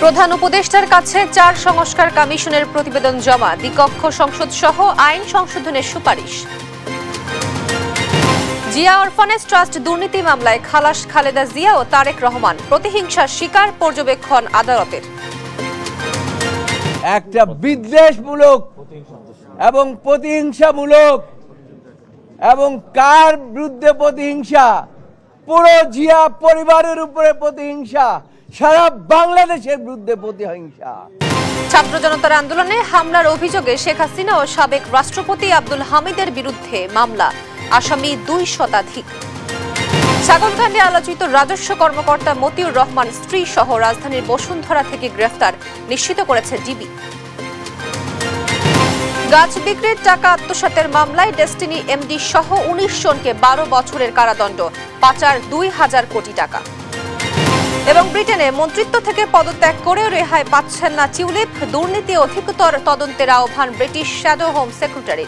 প্রধান উপদেষ্টার কাছে ৪ সংস্কার কমিশনের প্রতিবেদন জমা, দ্বিকক্ষ সংসদ সহ আইন সংশোধনের সুপারিশ। জিয়া অরফানেজ ট্রাস্ট দুর্নীতি মামলায় খালাস খালেদা জিয়া ও তারেক রহমান, প্রতিহিংসার শিকার পর্যবেক্ষণ আদালতের। একটা বিদ্বেষমূলক এবং প্রতিহিংসামূলক এবং কার বিরুদ্ধে প্রতিহিংসা? পুরো জিয়া পরিবারের উপরে প্রতিহিংসা, সারা বাংলাদেশের বিরুদ্ধে প্রতিহিংসা। ছাত্র জনতার আন্দোলনে হামলার অভিযোগে শেখ হাসিনা ও সাবেক রাষ্ট্রপতি আব্দুল হামিদের বিরুদ্ধে মামলা, আসামি ২ শতাধিক। ছাগলকাণ্ডে আলোচিত রাজস্ব কর্মকর্তা মতিউর রহমান স্ত্রী সহ রাজধানীর বসুন্ধরা থেকে গ্রেফতার নিশ্চিত করেছে ডিবি। গাছ বিক্রির টাকা আত্মসাতের মামলায় ডেস্টিনি এমডি সহ ১৯ জনকে ১২ বছরের কারাদণ্ড, পাচার ২,০০০ কোটি টাকা। এবং ব্রিটেনে মন্ত্রিত্ব থেকে পদত্যাগ করেও রেহাই পাচ্ছেন না টিউলিপ, দুর্নীতি অধিকতর তদন্তের আহ্বান ব্রিটিশ শ্যাডো হোম সেক্রেটারি।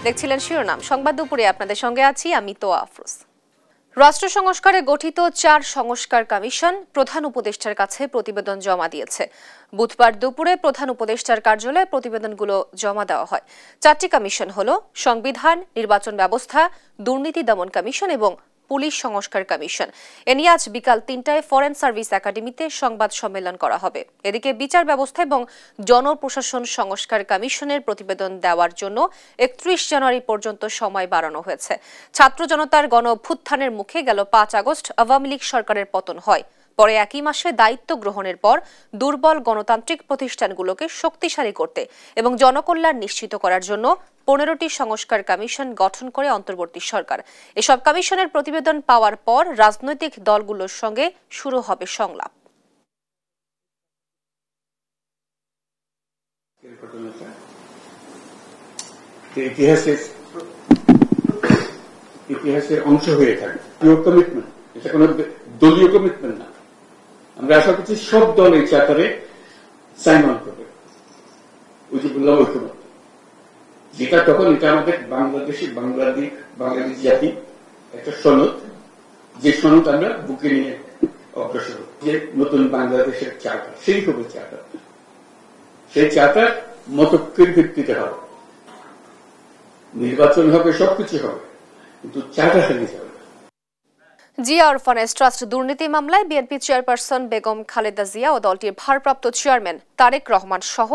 দেখছিলেন শিরোনাম সংবাদ দুপুরে, আপনাদের সঙ্গে আছি আমি তোয়া আফরোজ। রাষ্ট্র সংস্কারে গঠিত ৪ সংস্কার কমিশন প্রধান উপদেষ্টার কাছে প্রতিবেদন জমা দিয়েছে। বুধবার দুপুরে প্রধান উপদেষ্টার কার্যালয়ে প্রতিবেদনগুলো জমা দেওয়া হয়। ৪টি কমিশন হল সংবিধান, নির্বাচন ব্যবস্থা, দুর্নীতি দমন কমিশন এবং পুলিশ সংস্কার কমিশন। এ নিয়ে আজ বিকাল ৩টায় ফরেন সার্ভিস একাডেমিতে সংবাদ সম্মেলন করা হবে। এদিকে বিচার ব্যবস্থা এবং জনপ্রশাসন সংস্কার কমিশনের প্রতিবেদন দেওয়ার জন্য ৩১ জানুয়ারি পর্যন্ত সময় বাড়ানো হয়েছে। ছাত্র জনতার গণ অভ্যুত্থানের মুখে গেল ৫ আগস্ট আওয়ামী লীগ সরকারের পতন হয়। পরে একই মাসে দায়িত্ব গ্রহণের পর দুর্বল গণতান্ত্রিক প্রতিষ্ঠানগুলোকে শক্তিশালী করতে এবং জনকল্যাণ নিশ্চিত করার জন্য ১৫টি সংস্কার কমিশন গঠন করে অন্তর্বর্তী সরকার। এসব কমিশনের প্রতিবেদন পাওয়ার পর রাজনৈতিক দলগুলোর সঙ্গে শুরু হবে সংলাপ। ইতিহাসের অংশ হয়ে থাকে কমিটমেন্ট, এটা কোনো দলীয় কমিটমেন্ট না। আমরা আশা করছি সব দল এই চার্টারে সাইন অন করবে। ওই যে বললাম ঐক্যমত, যেটা তখন এটা আমাদের বাংলাদেশ জাতি একটা সনদ, যে সনদ আমরা বুকে নিয়ে অগ্রসর হব, যে নতুন বাংলাদেশের চার্টার, সেই হবে চার্টার। সেই চার্টার মতকের ভিত্তিতে হবে, নির্বাচন হবে, সবকিছু হবে, কিন্তু চার্টার নিতে হবে। জিয়া অরফানেজ ট্রাস্ট দুর্নীতি মামলায় বিএনপি চেয়ারপারসন বেগম খালেদা জিয়া ও দলটির ভারপ্রাপ্ত চেয়ারম্যান তারেক রহমান সহ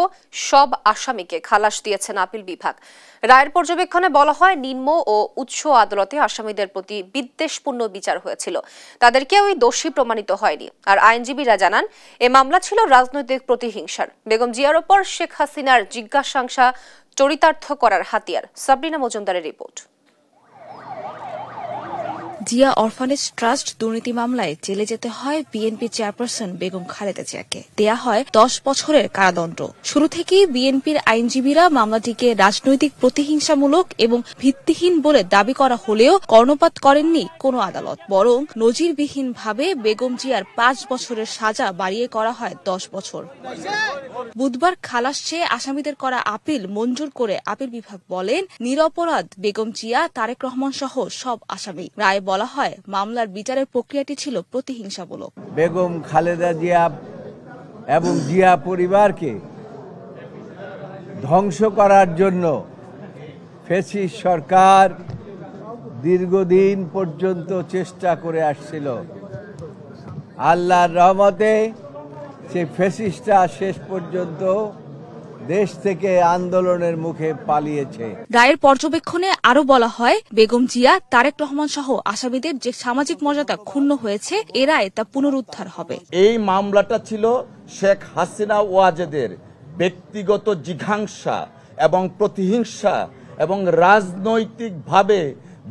সব আসামিকে খালাস দিয়েছেন আপিল বিভাগ। রায়ের পর্যবেক্ষণে বলা হয়, নিম্ন ও উচ্চ আদালতে আসামিদের প্রতি বিদ্বেষপূর্ণ বিচার হয়েছিল, তাদের কেউই দোষী প্রমাণিত হয়নি। আর আইনজীবীরা জানান, এ মামলা ছিল রাজনৈতিক প্রতিহিংসার। বেগম জিয়ার ওপর শেখ হাসিনার জিজ্ঞাসাংসা চরিতার্থ করার হাতিয়ার। সাবরিনা মজুমদারের রিপোর্ট। জিয়া অরফানেজ ট্রাস্ট দুর্নীতি মামলায় জেলে যেতে হয় বিএনপি চেয়ারপারসন বেগম খালেদা জিয়াকে। দেয়া হয় ১০ বছরের কারাদণ্ড। শুরু থেকেই বিএনপির আইনজীবীরা মামলাটিকে রাজনৈতিক প্রতিহিংসামূলক এবং ভিত্তিহীন বলে দাবি করা হলেও কর্ণপাত করেননি কোনো আদালত, বরং নজিরবিহীনভাবে বেগম জিয়ার ৫ বছরের সাজা বাড়িয়ে করা হয় ১০ বছর। বুধবার খালাস চেয়ে আসামিদের করা আপিল মঞ্জুর করে আপিল বিভাগ বলেন, নিরপরাধ বেগম জিয়া, তারেক রহমান সহ সব আসামি। রায় বলা হয়, মামলার বিচারের প্রক্রিয়াটি ছিল প্রতিহিংসামূলক। বেগম খালেদা জিয়া এবং জিয়া পরিবারকে ধ্বংস করার জন্য ফ্যাসিস্ট সরকার দীর্ঘদিন পর্যন্ত চেষ্টা করে আসছিল। আল্লাহর রহমতে সেই ফ্যাসিস্টরা শেষ পর্যন্ত দেশ থেকে আন্দোলনের মুখে পালিয়েছে। রায়ের পর্যবেক্ষণে আরো বলা হয়, বেগম জিয়া, তারেক রহমান সহ আসামিদের যে সামাজিক মর্যাদা ক্ষুণ্ণ হয়েছে, এ রায়ে তা পুনরুদ্ধার হবে। এই মামলাটা ছিল শেখ হাসিনা ওয়াজেদের ব্যক্তিগত জিঘাংসা এবং প্রতিহিংসা এবং রাজনৈতিকভাবে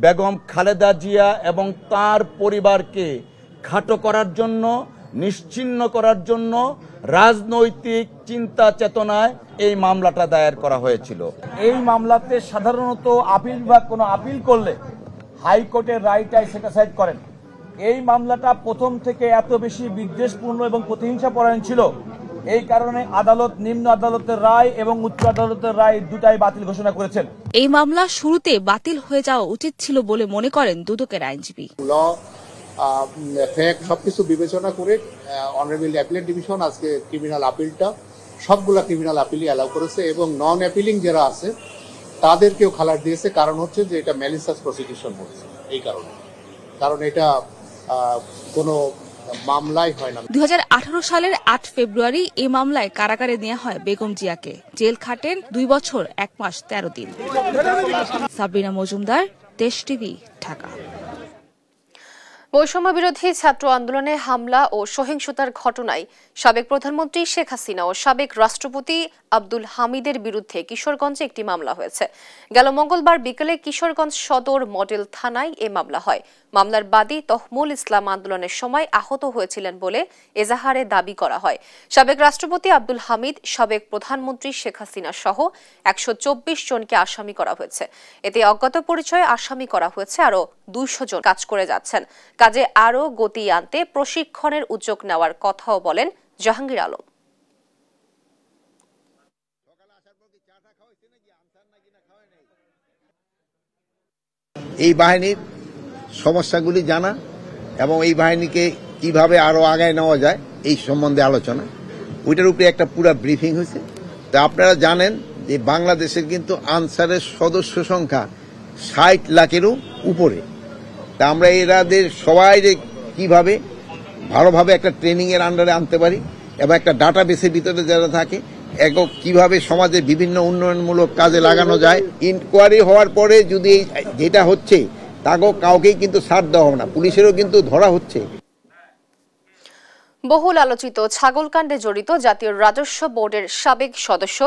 বেগম খালেদা জিয়া এবং তার পরিবারকে খাটো করার জন্য, নিশ্চিহ্ন করার জন্য রাজনৈতিক চিন্তা চেতনায় এই মামলাটা দায়ের করা হয়েছিল। এই মামলাতে সাধারণত আপিল বিভাগ কোনো আপিল করলে হাইকোর্টের রায়টাই সেটা সাইড করেন। এই মামলাটা প্রথম থেকে এত বেশি বিদ্বেষপূর্ণ এবং প্রতিহিংসা পরায়ণ ছিল, এই কারণে আদালত নিম্ন আদালতের রায় এবং উচ্চ আদালতের রায় দুটাই বাতিল ঘোষণা করেছেন। এই মামলা শুরুতে বাতিল হয়ে যাওয়া উচিত ছিল বলে মনে করেন দুদকের আইনজীবী। ফেক সবকিছু বিবেচনা করে অনারেবল অ্যাপিলেট ডিভিশন আজকে ক্রিমিনাল আপিলটা সবগুলা ক্রিমিনাল আপিলই অ্যালাউ করেছে এবং নন অ্যাপিলিং যারা আছে তাদেরকেও খালার দিয়েছে। কারণ হচ্ছে যে এটা ম্যালিশিয়াস প্রসিকিউশন হচ্ছে, এই কারণে, কারণ এটা কোনো মামলাই হয় না। 2018 সালের 8 ফেব্রুয়ারি এই মামলায় কারাগারে নেওয়া হয় বেগম জিয়াকে। জেল খাটেন 2 বছর 1 মাস 13 দিন। সাবরিনা মজুমদার, দেশ টিভি, ঢাকা। বৈষম্য বিরোধী ছাত্র আন্দোলনে হামলা ও সহিংসতার ঘটনায় সাবেক প্রধানমন্ত্রী শেখ হাসিনা ও সাবেক রাষ্ট্রপতি আব্দুল হামিদের বিরুদ্ধে কিশোরগঞ্জে একটি মামলা হয়েছে। গেল মঙ্গলবার বিকেলে কিশোরগঞ্জ সদর মডেল থানায় এ মামলা হয়। মামলার বাদী তহমুল ইসলাম আন্দোলনের সময় আহত হয়েছিলেন বলে এজাহারে দাবি করা হয়। সাবেক রাষ্ট্রপতি আব্দুল হামিদ, সাবেক প্রধানমন্ত্রী শেখ হাসিনা সহ 124 জনকে আসামি করা হয়েছে। এতে অজ্ঞাত পরিচয়ে আসামি করা হয়েছে আরও 200 জন কাজ করে যাচ্ছেন। কাজে আরও গতি আনতে প্রশিক্ষণের উদ্যোগ নেওয়ার কথাও বলেন জাহাঙ্গীর আলম। এই বাহিনীর সমস্যাগুলি জানা এবং এই বাহিনীকে কিভাবে আরো আগায় নেওয়া যায় এই সম্বন্ধে আলোচনা, ওইটার উপরে একটা পুরো ব্রিফিং হয়েছে। তা আপনারা জানেন যে বাংলাদেশের কিন্তু আনসারের সদস্য সংখ্যা 60 লাখেরও উপরে। তা আমরা এরাদের সবাই কিভাবে ভালোভাবে একটা ট্রেনিং এর আন্ডারে আনতে পারি এবং একটা ডাটা বেসের ভিতরে যারা থাকে একক কিভাবে সমাজে বিভিন্ন উন্নয়নমূলক কাজে লাগানো যায়। ইনকোয়ারি হওয়ার পরে যদি যেটা হচ্ছে তাকেও কাউকেই কিন্তু ছাড় দেওয়া হবে না, পুলিশেরও কিন্তু ধরা হচ্ছে। বহুল আলোচিত ছাগলকাণ্ডে জড়িত জাতীয় রাজস্ব বোর্ডের সাবেক সদস্য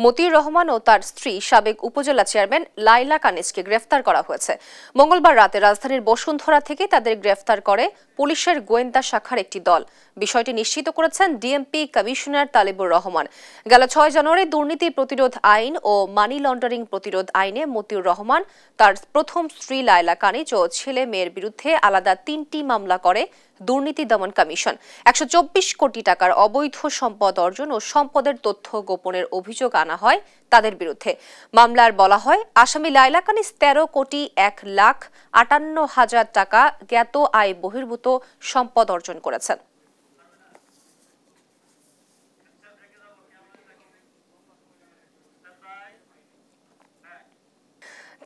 মতিউর রহমান ও তার স্ত্রী সাবেক উপজেলা চেয়ারম্যান লাইলা কানিজকে গ্রেফতার করা হয়েছে। মঙ্গলবার রাতে রাজধানীর বসুন্ধরা থেকে তাদের গ্রেফতার করে পুলিশের গোয়েন্দা শাখার একটি দল। বিষয়টি নিশ্চিত করেছেন ডিএমপি কমিশনার তালিবুর রহমান। গেল 6 জানুয়ারি দুর্নীতি প্রতিরোধ আইন ও মানি লন্ডারিং প্রতিরোধ আইনে মতিউর রহমান, তার প্রথম স্ত্রী লাইলা কানিজ ও ছেলে মেয়ের বিরুদ্ধে আলাদা 3টি মামলা করে দুর্নীতি দমন কমিশন। 124 কোটি টাকার অবৈধ সম্পদ অর্জন ও সম্পদের তথ্য গোপনের অভিযোগ আনা হয় তাদের বিরুদ্ধে। মামলার বলা হয়, আসামি লাইলা কানিজ 13 কোটি 1,58,000 টাকা জ্ঞাত আয় বহির্ভূত সম্পদ অর্জন করেছেন।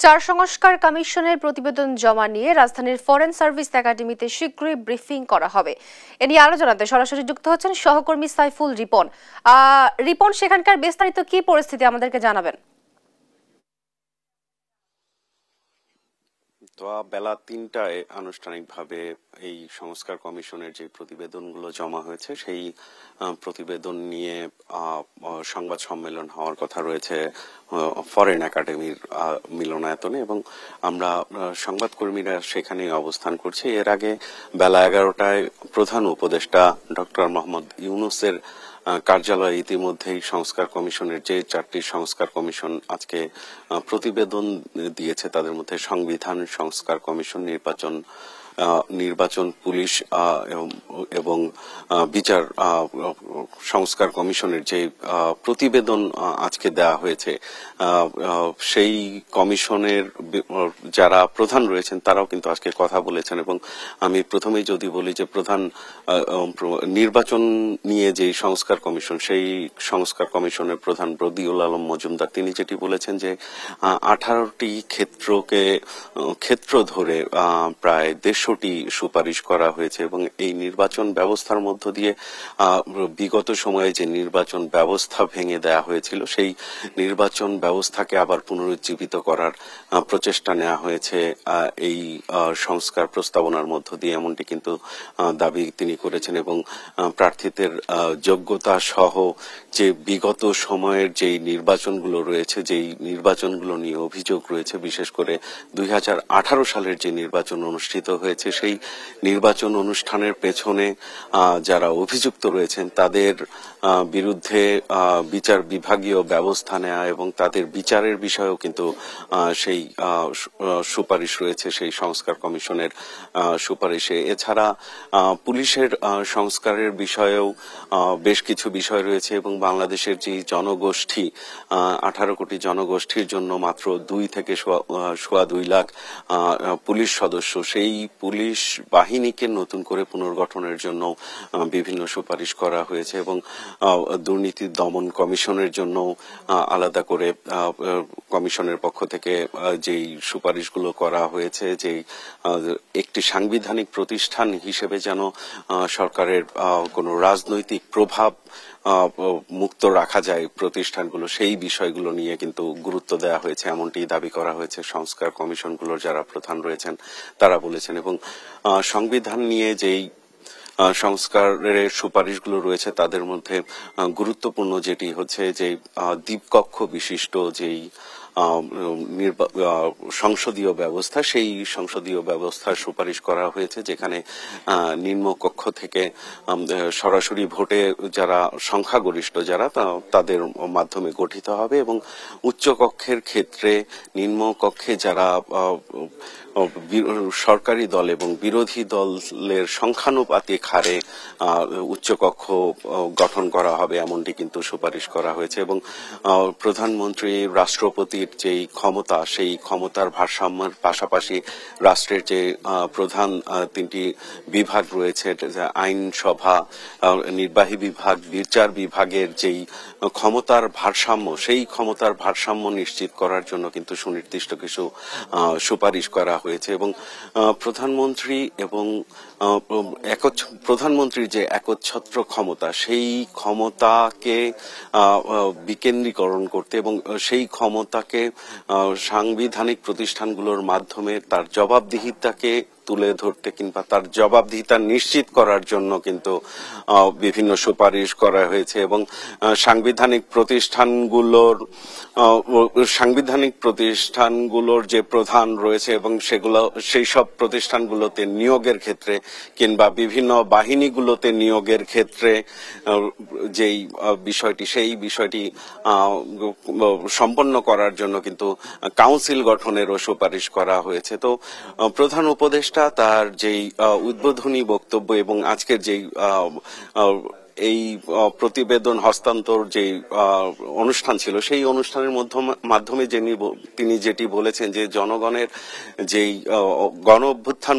চার সংস্কার কমিশনের প্রতিবেদন জমা নিয়ে রাজধানীর ফরেন সার্ভিস একাডেমিতে শীঘ্রই ব্রিফিং করা হবে। এ নিয়ে আলোচনাতে সরাসরি যুক্ত হচ্ছেন সহকর্মী সাইফুল রিপন। রিপন, সেখানকার বিস্তারিত কি পরিস্থিতি আমাদেরকে জানাবেন? তো বেলা 3টায় আনুষ্ঠানিকভাবে এই সংস্কার কমিশনের যে প্রতিবেদনগুলো জমা হয়েছে সেই প্রতিবেদন নিয়ে সংবাদ সম্মেলন হওয়ার কথা রয়েছে ফরেন একাডেমির মিলনায়তনে এবং আমরা সংবাদকর্মীরা সেখানে অবস্থান করছি। এর আগে বেলা 11টায় প্রধান উপদেষ্টা ডক্টর মোহাম্মদ ইউনূসের কার্যালয়ে ইতিমধ্যেই সংস্কার কমিশনের যে 4টি সংস্কার কমিশন আজকে প্রতিবেদন দিয়েছে তাদের মধ্যে সংবিধান সংস্কার কমিশন, নির্বাচন পুলিশ এবং বিচার সংস্কার কমিশনের যে প্রতিবেদন আজকে দেওয়া হয়েছে সেই কমিশনের যারা প্রধান রয়েছেন তারাও কিন্তু আজকে কথা বলেছেন। এবং আমি প্রথমেই যদি বলি যে প্রধান নির্বাচন নিয়ে যে সংস্কার কমিশন, সেই সংস্কার কমিশনের প্রধান বদিউল আলম মজুমদার তিনি যেটি বলেছেন যে 18টি ক্ষেত্র ধরে প্রায় 150টি সুপারিশ করা হয়েছে এবং এই নির্বাচন ব্যবস্থার মধ্য দিয়ে বিগত সময়ে যে নির্বাচন ব্যবস্থা ভেঙে দেয়া হয়েছিল সেই নির্বাচন ব্যবস্থাকে আবার পুনরুজ্জীবিত করার প্রচেষ্টা নেওয়া হয়েছে এই সংস্কার প্রস্তাবনার মধ্য দিয়ে, এমনটি কিন্তু দাবি তিনি করেছেন। এবং প্রার্থীদের যোগ্যতা সহ যে বিগত সময়ের যেই নির্বাচনগুলো রয়েছে, যেই নির্বাচনগুলো নিয়ে অভিযোগ রয়েছে, বিশেষ করে 2018 সালের যে নির্বাচন অনুষ্ঠিত হয়েছে সেই নির্বাচন অনুষ্ঠানের পেছনে যারা অভিযুক্ত রয়েছেন তাদের বিরুদ্ধে বিচার বিভাগীয় ব্যবস্থা নেওয়া এবং তাদের বিচারের বিষয়েও কিন্তু সেই সুপারিশ রয়েছে সেই সংস্কার কমিশনের সুপারিশে। এছাড়া পুলিশের সংস্কারের বিষয়েও বেশ কিছু বিষয় রয়েছে এবং বাংলাদেশের যে জনগোষ্ঠী 18 কোটি জনগোষ্ঠীর জন্য মাত্র 2 থেকে 2.25 লাখ পুলিশ সদস্য, সেই পুলিশ বাহিনীকে নতুন করে পুনর্গঠনের জন্য বিভিন্ন সুপারিশ করা হয়েছে এবং দুর্নীতি দমন কমিশনের জন্য আলাদা করে কমিশনের পক্ষ থেকে যেই সুপারিশগুলো করা হয়েছে, যে একটি সাংবিধানিক প্রতিষ্ঠান হিসেবে যেন সরকারের কোনো রাজনৈতিক প্রভাব মুক্ত রাখা যায় প্রতিষ্ঠানগুলো, সেই বিষয়গুলো নিয়ে কিন্তু গুরুত্ব দেওয়া হয়েছে, এমনটি দাবি করা হয়েছে সংস্কার কমিশনগুলোর যারা প্রধান রয়েছেন তারা বলেছেন। এবং সংবিধান নিয়ে যেই সংস্কারের সুপারিশগুলো রয়েছে তাদের মধ্যে গুরুত্বপূর্ণ যেটি হচ্ছে যে দ্বীপকক্ষ বিশিষ্ট যেই সংসদীয় ব্যবস্থা, সেই সংসদীয় ব্যবস্থার সুপারিশ করা হয়েছে, যেখানে নিম্নকক্ষ থেকে সরাসরি ভোটে যারা সংখ্যাগরিষ্ঠ যারা তাদের মাধ্যমে গঠিত হবে এবং উচ্চকক্ষের ক্ষেত্রে নিম্নকক্ষে যারা সরকারি দল এবং বিরোধী দলের সংখ্যানুপাতিক হারে উচ্চকক্ষ গঠন করা হবে, এমনটি কিন্তু সুপারিশ করা হয়েছে। এবং প্রধানমন্ত্রী রাষ্ট্রপতির যেই ক্ষমতা, সেই ক্ষমতার ভারসাম্যের পাশাপাশি রাষ্ট্রের যে প্রধান তিনটি বিভাগ রয়েছে, আইনসভা, নির্বাহী বিভাগ, বিচার বিভাগের যেই ক্ষমতার ভারসাম্য, সেই ক্ষমতার ভারসাম্য নিশ্চিত করার জন্য কিন্তু সুনির্দিষ্ট কিছু সুপারিশ করা হয়েছে। এবং প্রধানমন্ত্রী এবং প্রধানমন্ত্রীর যে একচ্ছত্র ক্ষমতা, সেই ক্ষমতাকে বিকেন্দ্রীকরণ করতে এবং সেই ক্ষমতাকে সাংবিধানিক প্রতিষ্ঠানগুলোর মাধ্যমে তার জবাবদিহিতাকে তুলে ধরতে কিংবা তার জবাবদিহিতা নিশ্চিত করার জন্য কিন্তু বিভিন্ন সুপারিশ করা হয়েছে। এবং সাংবিধানিক প্রতিষ্ঠানগুলোর যে প্রধান রয়েছে এবং সেগুলো সেই সব প্রতিষ্ঠানগুলোতে নিয়োগের ক্ষেত্রে কিংবা বিভিন্ন বাহিনীগুলোতে নিয়োগের ক্ষেত্রে যেই বিষয়টি, সেই বিষয়টি সম্পন্ন করার জন্য কিন্তু কাউন্সিল গঠনেরও সুপারিশ করা হয়েছে। তো প্রধান উপদেষ্টা তার যেই উদ্বোধনী বক্তব্য এবং আজকের যেই এই প্রতিবেদন হস্তান্তর যে অনুষ্ঠান ছিল, সেই অনুষ্ঠানের মাধ্যমে তিনি যেটি বলেছেন যে জনগণের যেই গণ অভ্যুত্থান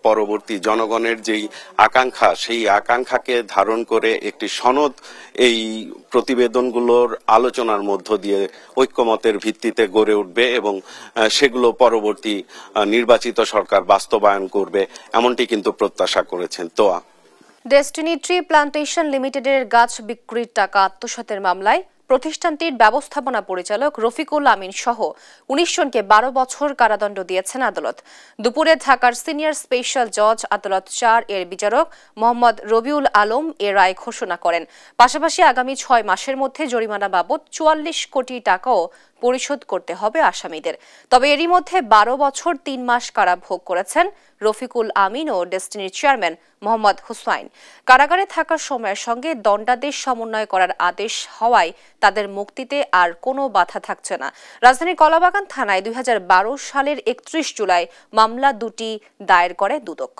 পরবর্তী জনগণের যেই আকাঙ্ক্ষা, সেই আকাঙ্ক্ষাকে ধারণ করে একটি সনদ এই প্রতিবেদনগুলোর আলোচনার মধ্য দিয়ে ঐক্যমতের ভিত্তিতে গড়ে উঠবে এবং সেগুলো পরবর্তী নির্বাচিত সরকার বাস্তবায়ন করবে, এমনটি কিন্তু প্রত্যাশা করেছেন। তোয়া, ডেস্টিনি ট্রি প্লান্টেশন লিমিটেডের গাছ বিক্রির টাকা আত্মসাতের মামলায় প্রতিষ্ঠানটির ব্যবস্থাপনা পরিচালক রফিকুল আমিন সহ ১৯ জনকে ১২ বছর কারাদণ্ড দিয়েছেন আদালত। দুপুরে ঢাকার সিনিয়র স্পেশাল জজ আদালত ৪ এর বিচারক মোহাম্মদ রবিউল আলম এ রায় ঘোষণা করেন। পাশাপাশি আগামী ৬ মাসের মধ্যে জরিমানা বাবদ ৪৪ কোটি টাকাও পরিশোধ করতে হবে আসামিদের। তবে এরই মধ্যে ১২ বছর ৩ মাস কারাভোগ করেছেন রফিকুল আমিন ও ডেস্টিনির চেয়ারম্যান মোহাম্মদ হুসাইন। কারাগারে থাকার সময়ের সঙ্গে দণ্ডাদেশ সমন্বয় করার আদেশ হওয়ায় তাদের মুক্তিতে আর কোনো বাধা থাকছে না। রাজধানীর কলাবাগান থানায় ২০১২ সালের ৩১ জুলাই মামলা দুটি দায়ের করে দুদক।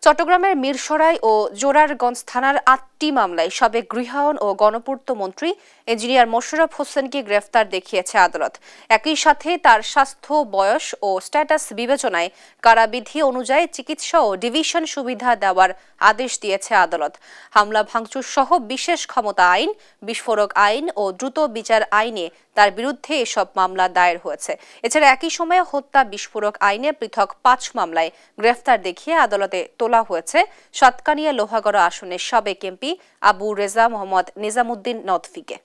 চট্টগ্রামের মিরসরাই ও জোরারগঞ্জ থানার ৮টি মামলায় সাবেক গৃহায়ন ও গণপূর্ত মন্ত্রী ইঞ্জিনিয়ার মোশাররফ হোসেনকে গ্রেফতার দেখিয়েছে আদালত। একই সাথে তার স্বাস্থ্য, বয়স ও স্ট্যাটাস বিবেচনায় কারাবিধি অনুযায়ী চিকিৎসা ও ডিভিশন সুবিধা দেওয়ার আদেশ দিয়েছে আদালত। হামলা ভাঙচুর সহ বিশেষ ক্ষমতা আইন, বিস্ফোরক আইন ও দ্রুত বিচার আইনে তার বিরুদ্ধে এসব মামলা দায়ের হয়েছে। এছাড়া একই সময়ে হত্যা, বিস্ফোরক আইনে পৃথক ৫ মামলায় গ্রেফতার দেখিয়ে আদালতে তোলা হয়েছে সাতকানিয়া লোহাগড়া আসনের সাবেক এমপি আবু রেজা মোহাম্মদ নিজামুদ্দিন নদভিকে।